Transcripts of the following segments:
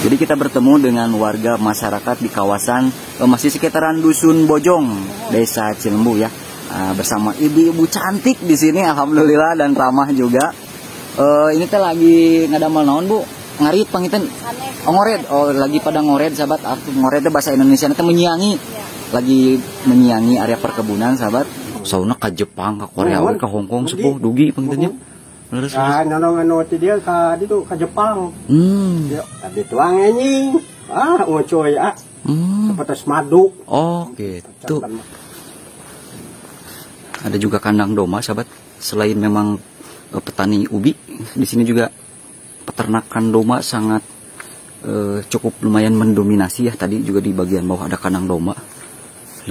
Jadi kita bertemu dengan warga masyarakat di kawasan masih sekitaran Dusun Bojong, Desa Cilembu ya. Bersama ibu-ibu cantik di sini, alhamdulillah, dan ramah juga. Ini teh lagi ngadamal naon, Bu? Ngarit pangitan. Oh, ngored. Oh, lagi pada ngored, sahabat. Ngored teh bahasa Indonesia teh menyiangi. Lagi menyiangi area perkebunan, sahabat. Sauna ka Jepang, ka Korea, ka Hong Kong sepuh dugi pangitannya. Leres. Anu ti dia ka ditu ka Jepang. Ya, ditu angenying. Ngocoy sepetes madu. Oh, gitu. Ada juga kandang domba, sahabat. Selain memang petani ubi, di sini juga peternakan domba sangat cukup lumayan mendominasi ya. Tadi juga di bagian bawah ada kandang domba.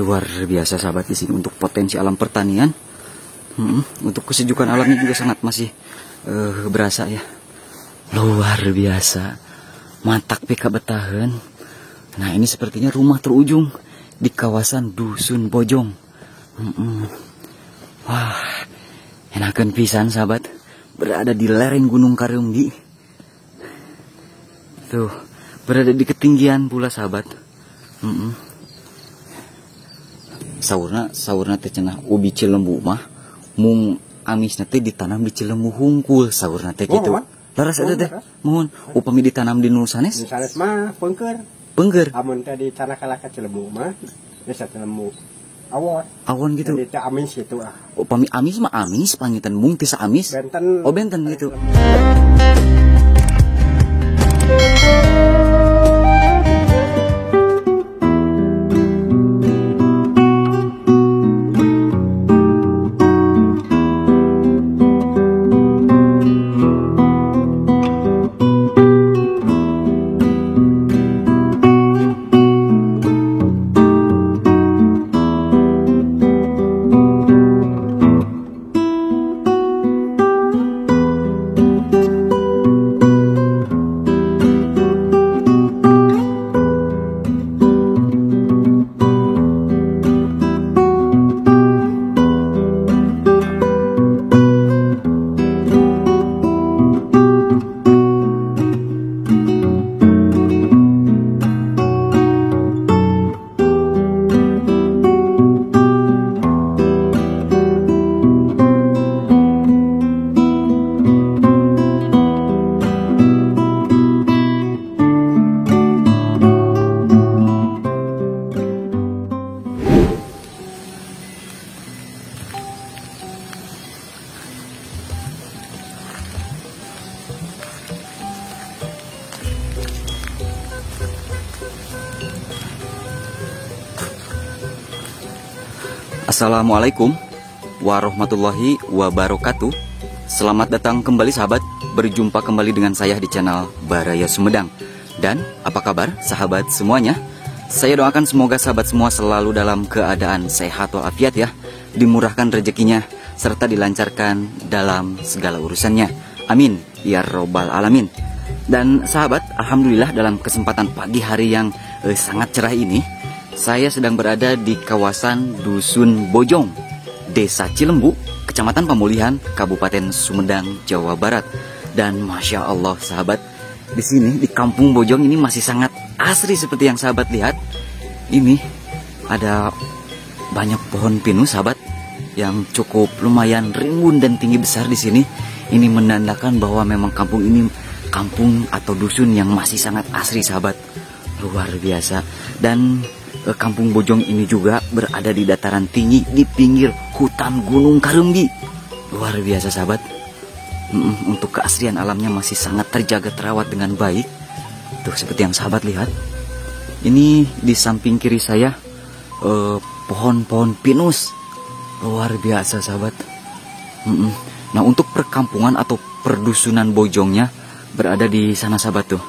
Luar biasa, sahabat, di sini untuk potensi alam pertanian. Untuk kesejukan alamnya juga sangat masih berasa ya. Luar biasa. Matak pika betahan. Nah, ini sepertinya rumah terujung di kawasan Dusun Bojong. Wah, enakan pisan, sahabat, berada di lereng Gunung Kareumbi. Tuh, berada di ketinggian pula, sahabat. Saurna teh cenah ubi Cilembu mah mung amisna teh ditanam di Cilembu hungkul, saurna teh gitu. Laras ada teh, mohon upami ditanam di nu sanes? Di sanes mah peungkeur. Peungkeur. Amun teh di tanah kalaka Cilembu mah desa Cilembu. Awon gitu. Jadi teh amis gitu ah. Upami amis mah amis, pangitan mung teh amis. Benten. Oh, benten gitu. Assalamualaikum warahmatullahi wabarakatuh. Selamat datang kembali, sahabat. Berjumpa kembali dengan saya di channel Baraya Sumedang. Dan apa kabar, sahabat semuanya? Saya doakan semoga sahabat semua selalu dalam keadaan sehat walafiat ya, dimurahkan rezekinya serta dilancarkan dalam segala urusannya. Amin ya robbal alamin. Dan sahabat, alhamdulillah dalam kesempatan pagi hari yang sangat cerah ini, saya sedang berada di kawasan Dusun Bojong, Desa Cilembu, Kecamatan Pemulihan, Kabupaten Sumedang, Jawa Barat. Dan Masya Allah, sahabat, di sini di Kampung Bojong ini masih sangat asri seperti yang sahabat lihat. Ini ada banyak pohon pinus, sahabat, yang cukup lumayan rimbun dan tinggi besar di sini. Ini menandakan bahwa memang kampung ini kampung atau dusun yang masih sangat asri, sahabat. Luar biasa. Dan Kampung Bojong ini juga berada di dataran tinggi di pinggir hutan Gunung Kareumbi. Luar biasa, sahabat. Untuk keasrian alamnya masih sangat terjaga terawat dengan baik. Tuh, seperti yang sahabat lihat. Ini di samping kiri saya pohon-pohon pinus. Luar biasa, sahabat. Nah, untuk perkampungan atau perdusunan Bojongnya berada di sana, sahabat, tuh,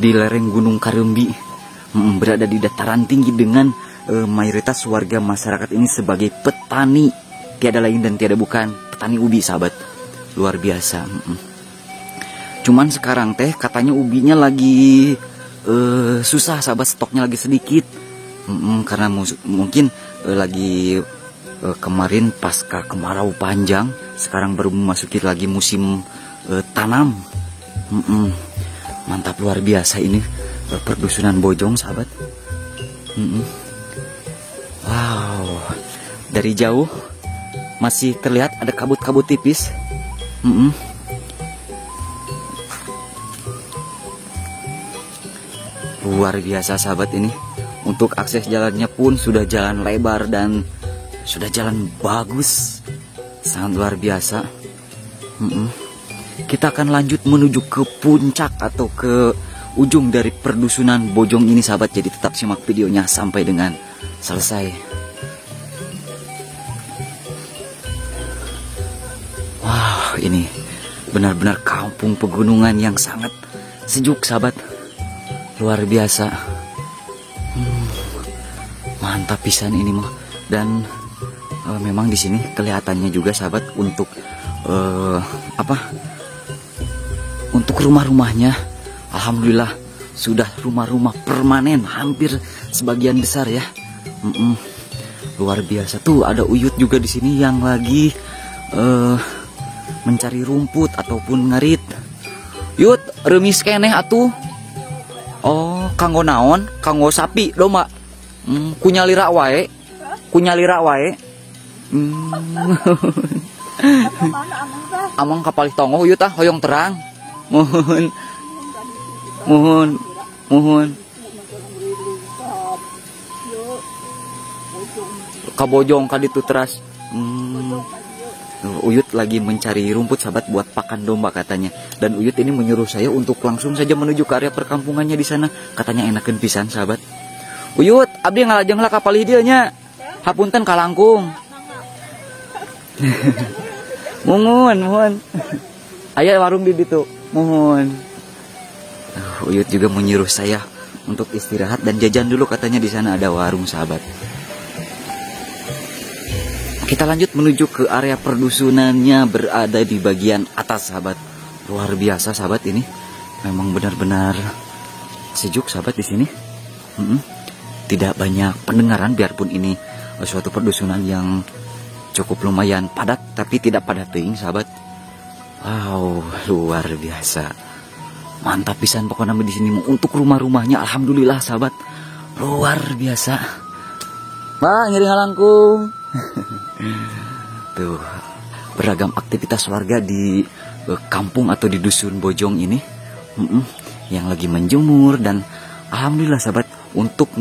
di lereng Gunung Kareumbi. Berada di dataran tinggi dengan mayoritas warga masyarakat ini sebagai petani, tiada lain dan tiada bukan petani ubi, sahabat. Luar biasa. Cuman sekarang teh katanya ubinya lagi susah, sahabat, stoknya lagi sedikit. Karena mungkin lagi kemarin pasca kemarau panjang, sekarang baru memasuki lagi musim tanam. Mantap, luar biasa ini perdusunan Bojong sahabat. Wow, dari jauh masih terlihat ada kabut-kabut tipis. Luar biasa sahabat ini. Untuk akses jalannya pun sudah jalan lebar dan sudah jalan bagus. Sangat luar biasa. Kita akan lanjut menuju ke puncak atau ke ujung dari perdusunan Bojong ini sahabat. Jadi tetap simak videonya sampai dengan selesai. Wah, ini benar-benar kampung pegunungan yang sangat sejuk sahabat. Luar biasa. Mantap pisan ini mah. Dan memang di sini kelihatannya juga sahabat untuk untuk rumah-rumahnya, alhamdulillah sudah rumah-rumah permanen hampir sebagian besar ya. Luar biasa. Tuh ada Uyut juga di sini yang lagi mencari rumput ataupun ngarit. Yut, remis keneh atuh. Oh, kanggo naon? Kanggo sapi domba. Kunyalira wae. Kunyalira wae. Amang kapalih tongo Uyut hoyong terang. Mohon. Mohon. Mohon. Kabojong kaditu teras. Uyut lagi mencari rumput sahabat buat pakan domba katanya. Dan Uyut ini menyuruh saya untuk langsung saja menuju ke area perkampungannya di sana. Katanya enakeun pisan sahabat. Uyut, abdi ngalajeng lah kapalih dieu nya. Hapunten kalangkung. Mohon. Aya warung di ditu. Mohon. Uyut juga menyuruh saya untuk istirahat dan jajan dulu katanya di sana ada warung sahabat. Kita lanjut menuju ke area perdusunannya berada di bagian atas sahabat. Luar biasa sahabat ini. Memang benar-benar sejuk sahabat di sini. Tidak banyak pendengaran biarpun ini suatu perdusunan yang cukup lumayan padat tapi tidak padat teuing sahabat. Wow, luar biasa. Mantap pisan pokoknya di sini untuk rumah-rumahnya alhamdulillah sahabat. Luar biasa. Wah, ngiri ngalangkung. Tuh, beragam aktivitas warga di kampung atau di dusun Bojong ini yang lagi menjemur dan alhamdulillah sahabat untuk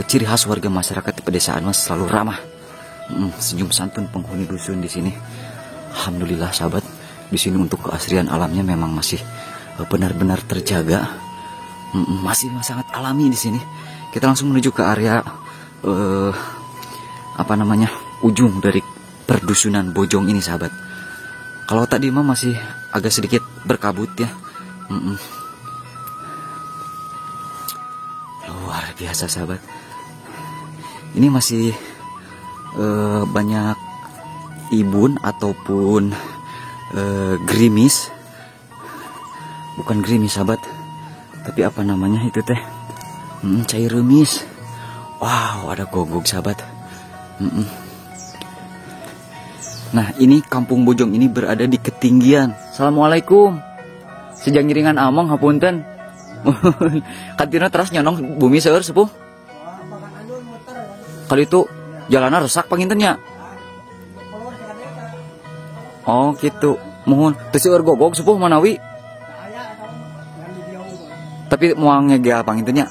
ciri khas warga masyarakat di pedesaan mas selalu ramah, senyum santun penghuni dusun di sini. Alhamdulillah sahabat, di sini untuk keasrian alamnya memang masih benar-benar terjaga, masih sangat alami di sini. Kita langsung menuju ke area ujung dari perdusunan Bojong ini sahabat. Kalau tadi mah masih agak sedikit berkabut ya. Luar biasa sahabat. Ini masih banyak ibun ataupun gerimis. Bukan gerimis sahabat, tapi apa namanya itu teh? Cair remis. Wow, ada gogok sahabat. Nah, ini kampung Bojong ini berada di ketinggian. Assalamualaikum. Sejak ngiringan amang hapunten. Kantina teras nyonong bumi seueur sepuh. Kali itu jalannya resak pangintennya. Oh gitu. Mohon teu seueur gogog sepuh manawi. Tapi moal ngegea pangintennya.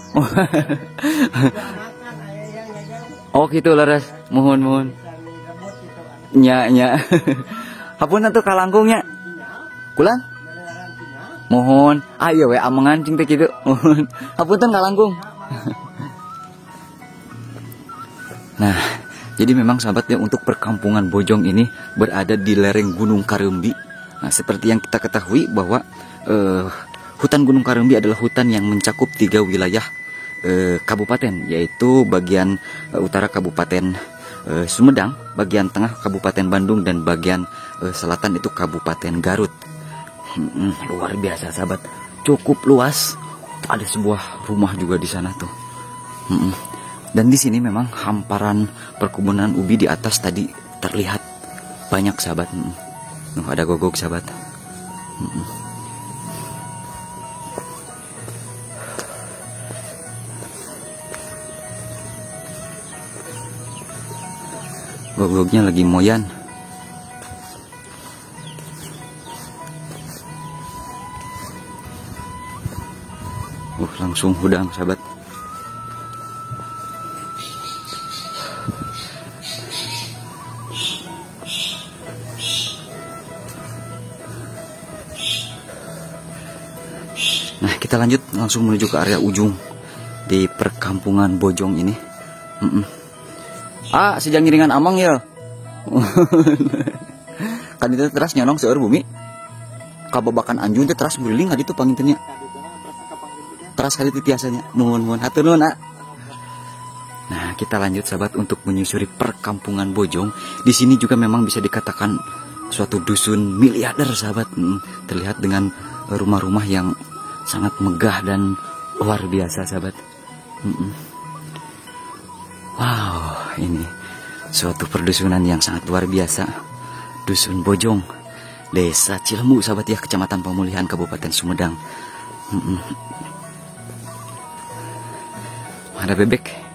Oh gitu leres. Mohon. Nya. Hapunten tuh kalangkungnya. Kulang? Mohon. Ayo we amangan cing teh kitu. Mohon. Hapunten kalangkung. Nah, jadi memang sahabatnya untuk perkampungan Bojong ini berada di lereng Gunung Karembi. Nah, seperti yang kita ketahui bahwa hutan Gunung Karembi adalah hutan yang mencakup 3 wilayah kabupaten, yaitu bagian utara Kabupaten Sumedang, bagian tengah Kabupaten Bandung, dan bagian selatan itu Kabupaten Garut. Luar biasa sahabat, cukup luas. Ada sebuah rumah juga di sana tuh. Dan di sini memang hamparan perkebunan ubi di atas tadi terlihat banyak sahabat. Ada gogok sahabat. Gogognya lagi moyan. Langsung udang sahabat. Nah, kita lanjut langsung menuju ke area ujung di perkampungan Bojong ini. Sejang ngiringan amang ya. Kan itu teras nyonong seueur bumi. Kababakan anjun teh teras guling hadi itu pangintennya. Teras kali itu biasanya. Nuhun hatur nuhun. Nah, kita lanjut sahabat untuk menyusuri perkampungan Bojong. Di sini juga memang bisa dikatakan suatu dusun miliarder sahabat. Terlihat dengan rumah-rumah yang sangat megah dan luar biasa sahabat. Wow, ini suatu perdusunan yang sangat luar biasa. Dusun Bojong, Desa Cilembu sahabat ya, Kecamatan Pemulihan, Kabupaten Sumedang. Ada bebek.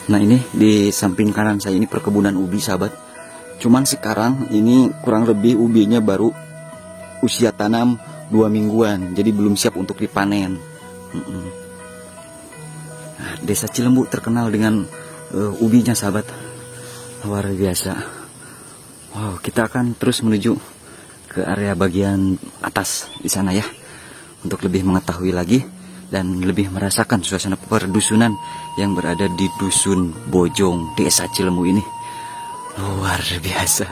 Nah, ini di samping kanan saya ini perkebunan ubi sahabat. Cuman sekarang ini kurang lebih ubinya baru usia tanam 2 mingguan, jadi belum siap untuk dipanen. Nah, Desa Cilembu terkenal dengan ubinya sahabat, luar biasa. Wow, kita akan terus menuju ke area bagian atas di sana ya, untuk lebih mengetahui lagi dan lebih merasakan suasana perdusunan yang berada di Dusun Bojong, Desa Cilembu ini. Luar biasa.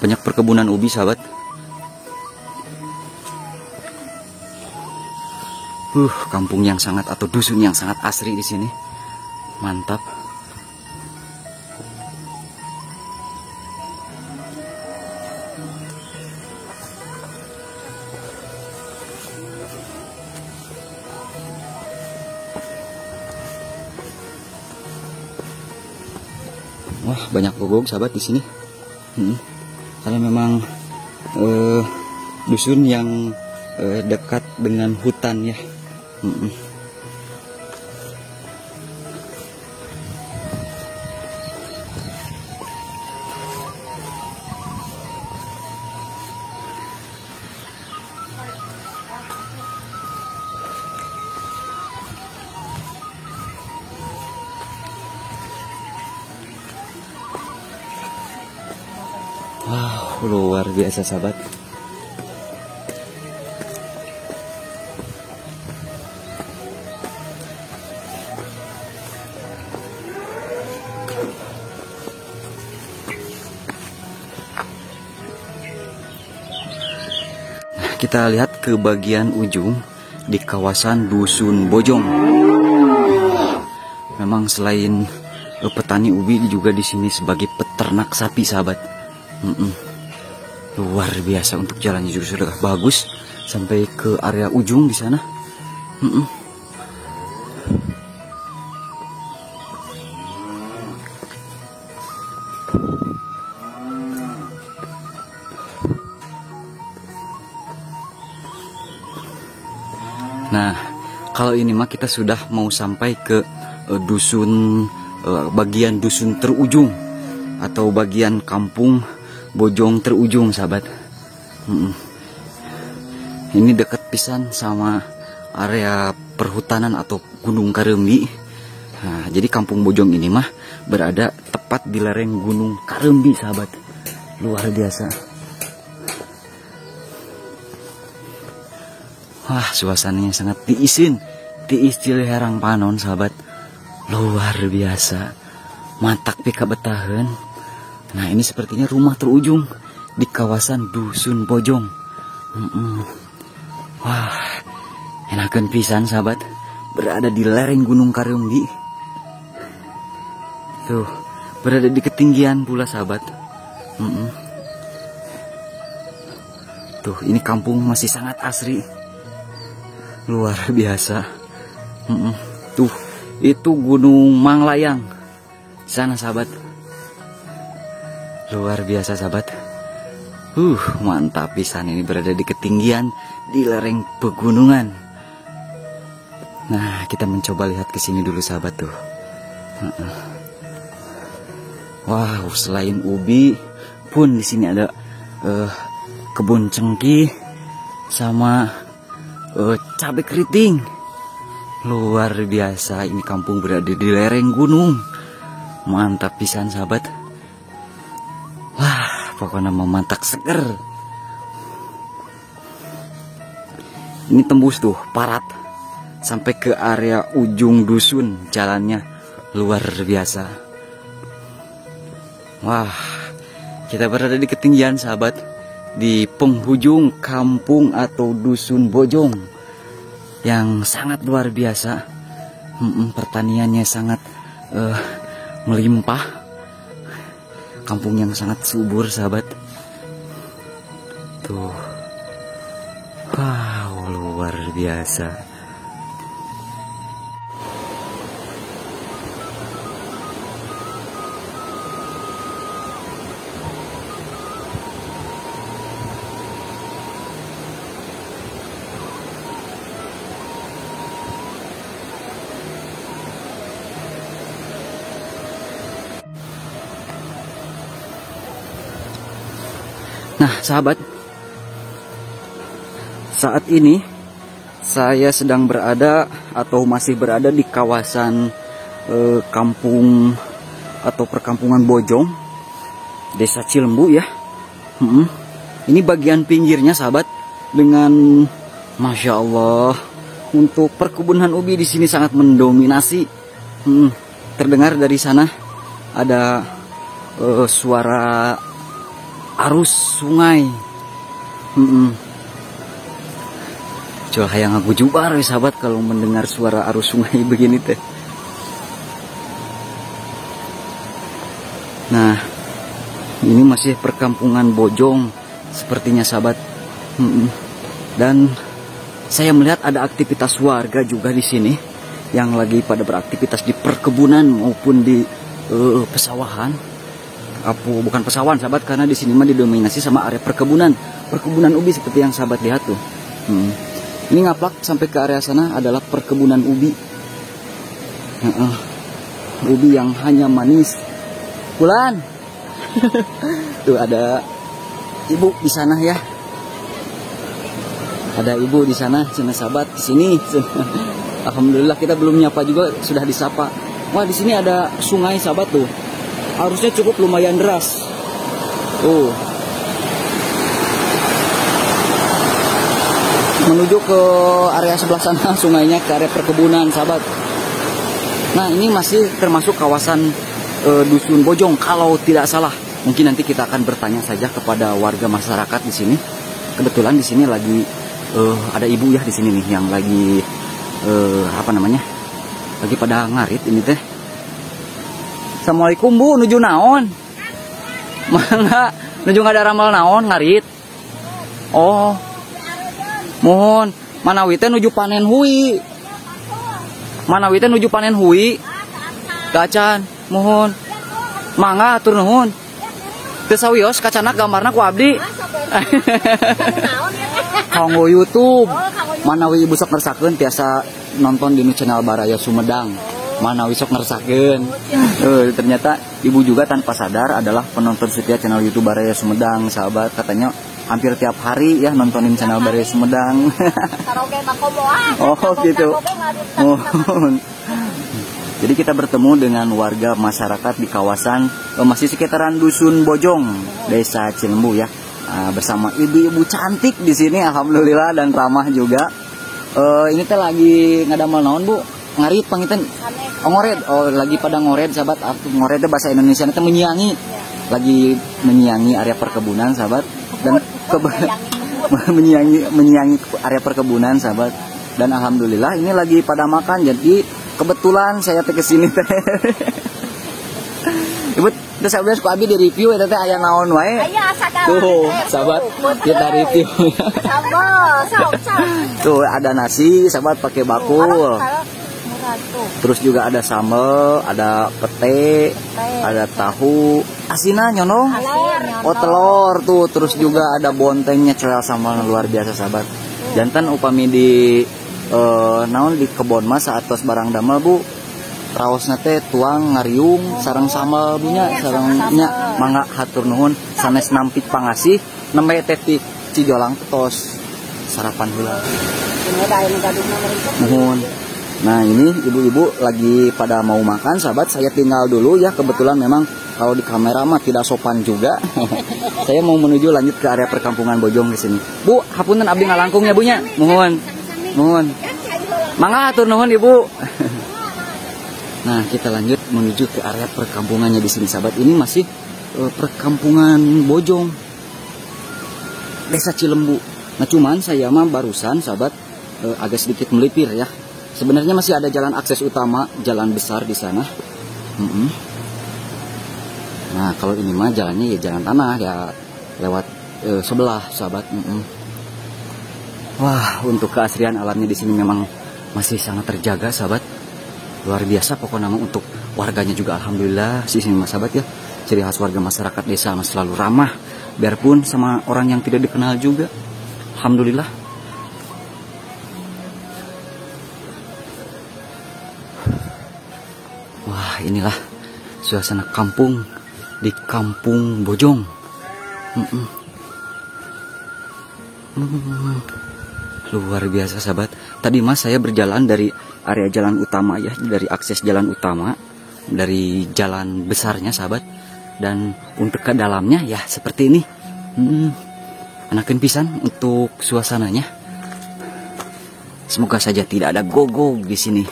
Banyak perkebunan ubi sahabat. Kampung yang sangat atau dusun yang sangat asri di sini. Mantap. Wah, banyak gogok sahabat di sini. Karena memang dusun yang dekat dengan hutan ya. Wow, luar biasa sahabat. Nah, kita lihat ke bagian ujung di kawasan Dusun Bojong. Memang selain petani ubi juga di sini sebagai peternak sapi sahabat. Luar biasa, untuk jalannya juga sudah bagus sampai ke area ujung di sana. Nah, kalau ini mah kita sudah mau sampai ke dusun bagian dusun terujung atau bagian kampung Bojong terujung sahabat. Ini dekat pisan sama area perhutanan atau Gunung Karembi. Nah, jadi kampung Bojong ini mah berada tepat di lereng Gunung Karembi sahabat. Luar biasa. Wah, suasananya sangat tiisin, tiis Cileherang Panon sahabat. Luar biasa. Matak pika betahan. Nah, ini sepertinya rumah terujung di kawasan Dusun Bojong. Wah, enakan pisan sahabat, berada di lereng Gunung Karembi. Tuh, berada di ketinggian pula sahabat. Tuh, ini kampung masih sangat asri. luar biasa. Tuh, itu Gunung Manglayang sana sahabat. Luar biasa sahabat. Mantap pisan, ini berada di ketinggian di lereng pegunungan. Nah, kita mencoba lihat ke sini dulu sahabat tuh. Wow, selain ubi pun di sini ada kebun cengkih sama cabai keriting. Luar biasa, ini kampung berada di lereng gunung. Mantap pisan sahabat. Wah, pokoknya memantak seger. Ini tembus tuh parat sampai ke area ujung dusun jalannya. Luar biasa. Wah, kita berada di ketinggian sahabat, di penghujung kampung atau dusun Bojong yang sangat luar biasa. Pertaniannya sangat melimpah. Kampung yang sangat subur sahabat. Tuh. Wow, luar biasa. Nah sahabat, saat ini saya sedang berada atau masih berada di kawasan kampung atau perkampungan Bojong, Desa Cilembu ya. Ini bagian pinggirnya sahabat, dengan Masya Allah, untuk perkebunan ubi di sini sangat mendominasi. Terdengar dari sana ada suara arus sungai. Coba yang aku jubar ya sahabat kalau mendengar suara arus sungai begini teh. Nah, ini masih perkampungan Bojong sepertinya sahabat. Dan saya melihat ada aktivitas warga juga di sini yang lagi pada beraktivitas di perkebunan maupun di pesawahan. Bukan pesawahan sahabat, karena di sini mah didominasi sama area perkebunan ubi seperti yang sahabat lihat tuh. Ini ngaplak sampai ke area sana adalah perkebunan ubi. Ubi yang hanya manis. Bulan. Tuh ada ibu di sana ya. Ada ibu di sana sahabat di sini. Alhamdulillah kita belum nyapa juga sudah disapa. Wah, di sini ada sungai sahabat tuh. Arusnya cukup lumayan deras. Menuju ke area sebelah sana sungainya, ke area perkebunan sahabat. Nah, ini masih termasuk kawasan dusun Bojong kalau tidak salah. Mungkin nanti kita akan bertanya saja kepada warga masyarakat di sini. Kebetulan di sini lagi ada ibu ya di sini nih yang lagi lagi pada ngarit ini teh. Assalamualaikum Bu, nuju naon? Mana? Nuju ada ramal naon ngarit? Oh. Mohon, manawi teh nuju panen hui. Manawi teh nuju panen hui. Kacan, mohon. Mangga atur nuhun. Teu sawios kacana gambarna ku abdi. Kanggo YouTube. Manawi ibu sok ngersakeun tiasa nonton di channel Baraya Sumedang. Manawi sok ngersakeun. Ternyata ibu juga tanpa sadar adalah penonton setia channel YouTube Baraya Sumedang, sahabat. Katanya hampir tiap hari ya nontonin channel Baraya Sumedang. Oh gitu. Jadi kita bertemu dengan warga masyarakat di kawasan masih sekitaran dusun Bojong, Desa Cilembu ya. Bersama ibu-ibu cantik di sini, alhamdulillah, dan ramah juga. Ini teh lagi ngadamal naon Bu? Ngarit pangitan. Oh ngored, lagi pada ngored sahabat. Ngored itu bahasa Indonesia itu menyiangi. Lagi menyiangi area perkebunan sahabat, dan menyiangi area perkebunan sahabat. Dan alhamdulillah ini lagi pada makan, jadi kebetulan saya ke sini teh. Ibu Terus sahabat ku abi di review eta teh aya naon wae. Aya sagala. Tuh, sahabat kita review. Tuh ada nasi, sahabat pakai bakul. Terus juga ada sambal, ada pete, ada tahu, asinan nyono. Oh telur tuh, terus juga ada bontengnya celal sambal luar biasa sahabat. Jantan upami di naon di kebon mas atas barang damel bu, raos nate tuang ngariung, sarang sambal bunya, sarangnya mangga hatur nuhun, sanes nampik pangasih, nembe teh Cijolang tos sarapan heula. Nuhun. Nah ini ibu-ibu lagi pada mau makan sahabat, saya tinggal dulu ya, kebetulan memang kalau di kamera mah tidak sopan juga. Saya mau menuju lanjut ke area perkampungan Bojong di sini. Bu, hapunten abdi ngalangkung ya bunya. Mohon. Mohon. Mangga atur nuhun ibu. Nah, kita lanjut menuju ke area perkampungannya di sini sahabat. Ini masih perkampungan Bojong. Desa Cilembu. Nah, cuman saya mah barusan sahabat agak sedikit melipir ya. Sebenarnya masih ada jalan akses utama, jalan besar di sana. Nah, kalau ini mah jalannya ya jalan tanah ya, lewat sebelah, sahabat. Wah, untuk keasrian alamnya di sini memang masih sangat terjaga, sahabat. Luar biasa pokoknya untuk warganya juga alhamdulillah sih sini, sahabat ya. Ciri khas warga masyarakat desa mas selalu ramah, biarpun sama orang yang tidak dikenal juga. Alhamdulillah. Wah, inilah suasana kampung di Kampung Bojong. Luar biasa sahabat. Tadi mas saya berjalan dari area jalan utama ya, dari akses jalan utama, dari jalan besarnya sahabat. Dan untuk ke dalamnya ya seperti ini. Enakeun pisan untuk suasananya. Semoga saja tidak ada gogog di sini.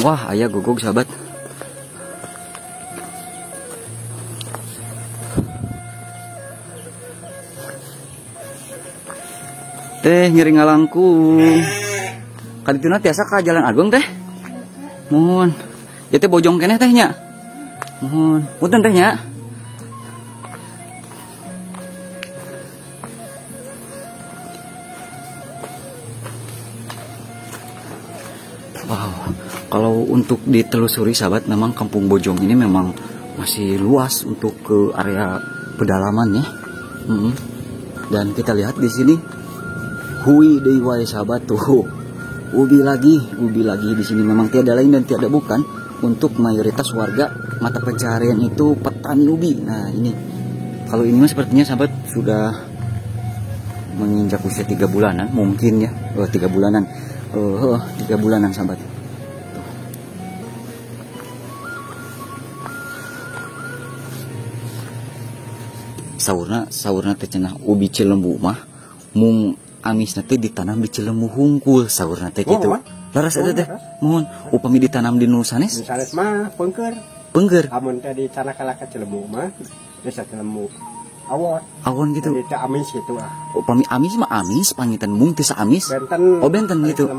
Wah, ayah gogog sahabat. Teh nyeri ngalangkung. Kadituna tiasa ka Jalan Agung teh. Mohon. Ya teh Bojong keneh teh nya. Mohon. Punten teh nya. Wow, kalau untuk ditelusuri sahabat, memang Kampung Bojong ini memang masih luas untuk ke area pedalaman ya. Dan kita lihat di sini, hui deui sahabat tuh, ubi lagi di sini memang tiada lain dan tiada bukan untuk mayoritas warga mata pencaharian itu petani ubi. Nah ini, kalau ini mah sepertinya sahabat sudah menginjak usia 3 bulanan mungkin ya, 3 bulanan. 3 bulanan sahabat. Saurna teh cenah ubi Cilembu mah mung amisna teh ditanam di Cilembu hungkul saurna teh gitu. Laras eta teh mohon upami ditanam di nu sanes? Di sanes mah peungkeur. Peungkeur. Amun teh di tanah kalaka Cilembu mah desa Cilembu. Awon gitu. Jadi amis gitu ah. Upami amis mah amis, pangitan mung teh amis. Benten. Oh benten gitu.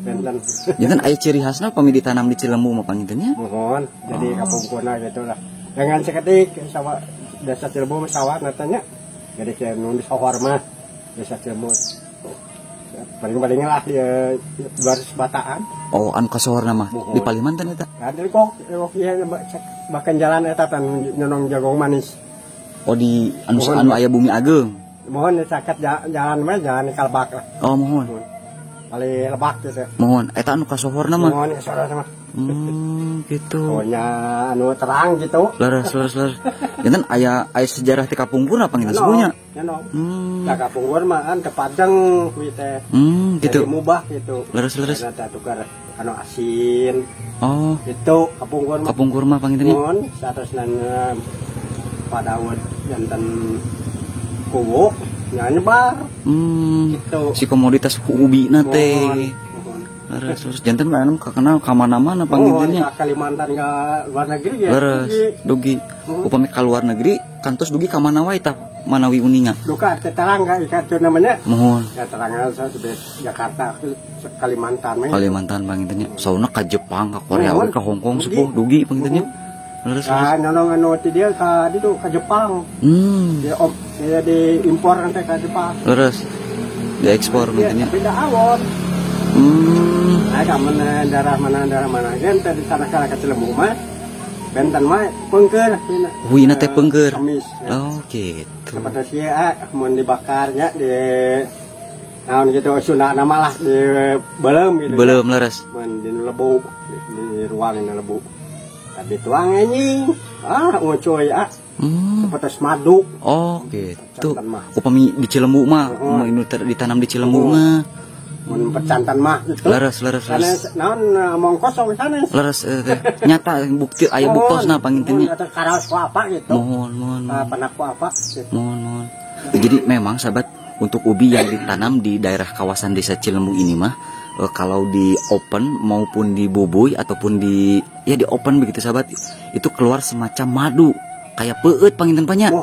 Benten. Jangan aya ciri khasna upami ditanam di Cilembu mah pangitannya. Mohon. Jadi kapungkurna gitu lah. Dengan seketik sama desa Cilembu sawah natanya. Jadi kayak nu di sawah mah desa Cilembu. Paling-paling lah ya baris bataan. Oh, anu kasohor nama di Palimantan eta. Ada kok ya bahkan jalan eta tan nyonong jagong manis. Oh di anu aya Bumi Ageng. Mohon caket jalan mah jalan Kalbak lah. Oh mohon. Paling lebak gitu. Mohon eta anu kasohor nama. Mohon kasohor sama. Gitu. Pokoknya anu terang gitu. Leres. Jangan aya sejarah ti kapungkur apa gitu semuanya. Da kapungkur mah kan tepateng kuwi teh. Gitu. Jadi mubah gitu. Leres. Ada tukar anu asin. Oh. Itu kapungkur mah. Kapungkur mah pangitannya. Mohon saterusna pada awal jantan kuwo nya nyebar. Gitu. Si komoditas ubi nate. Terus jantan manam kenal ka mana-mana panggilnya. Kalimantan ke luar negeri ya. Leres, dugi. Upami ka luar negeri, kantos dugi ka mana wae tah manawi uninga. Duka tetangga ikat namanya. Mohon. Ya tetangga saya di Jakarta Kalimantan. Kalimantan panggilnya. Sauna ka Jepang, ka Korea, ka Hong Kong sepuh dugi panggilnya. Leres. Nah, nolong dia ka ditu ka Jepang. Dia diimpor nanti ke Jepang. Leres. Diekspor panggilnya. Beda awon. Ada mana gente di sana kala ke Cilembu mah benten mah pengker wina teh pengker kamis ya. Oh gitu seperti sia mun dibakarnya di naon gitu sunda nama lah di belum gitu belum leres mun di lebu di ruang di lebu tapi tuang anjing ucoy seperti madu gitu upami di Cilembu mah ini ditanam di Cilembu mah mun percantan mah gitu. Leres. Naon omong kosong sana. Leres nyata bukti aya buktosna pangintennya. Karaos ku apa gitu. Mohon. Panak ku apa gitu. Mohon. Jadi memang sahabat untuk ubi yang ditanam di daerah kawasan Desa Cilembu ini mah kalau di open maupun di bubui ataupun di open begitu sahabat itu keluar semacam madu kayak peut panginten banyak.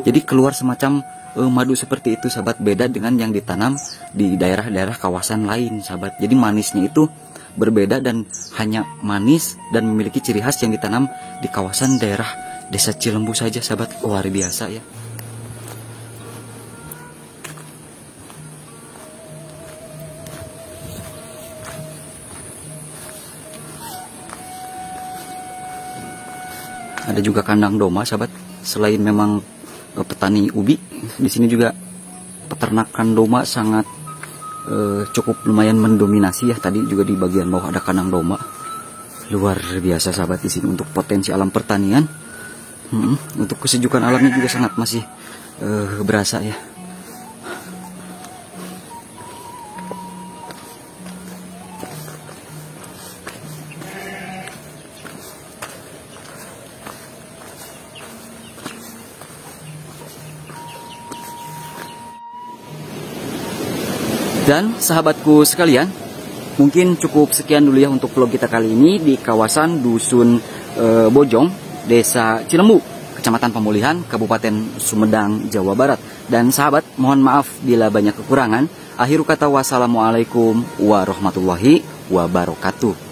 Jadi keluar semacam madu seperti itu sahabat, beda dengan yang ditanam di daerah-daerah kawasan lain sahabat. Jadi manisnya itu berbeda dan hanya manis dan memiliki ciri khas yang ditanam di kawasan daerah Desa Cilembu saja sahabat. Luar biasa ya. Ada juga kandang domba sahabat. Selain memang petani ubi, di sini juga peternakan domba sangat cukup lumayan mendominasi ya. Tadi juga di bagian bawah ada kandang domba. Luar biasa sahabat di sini untuk potensi alam pertanian. Untuk kesejukan alamnya juga sangat masih berasa ya. Dan sahabatku sekalian, mungkin cukup sekian dulu ya untuk vlog kita kali ini di kawasan Dusun Bojong, Desa Cilembu, Kecamatan Pemulihan, Kabupaten Sumedang, Jawa Barat. Dan sahabat, mohon maaf bila banyak kekurangan. Akhir kata wassalamualaikum warahmatullahi wabarakatuh.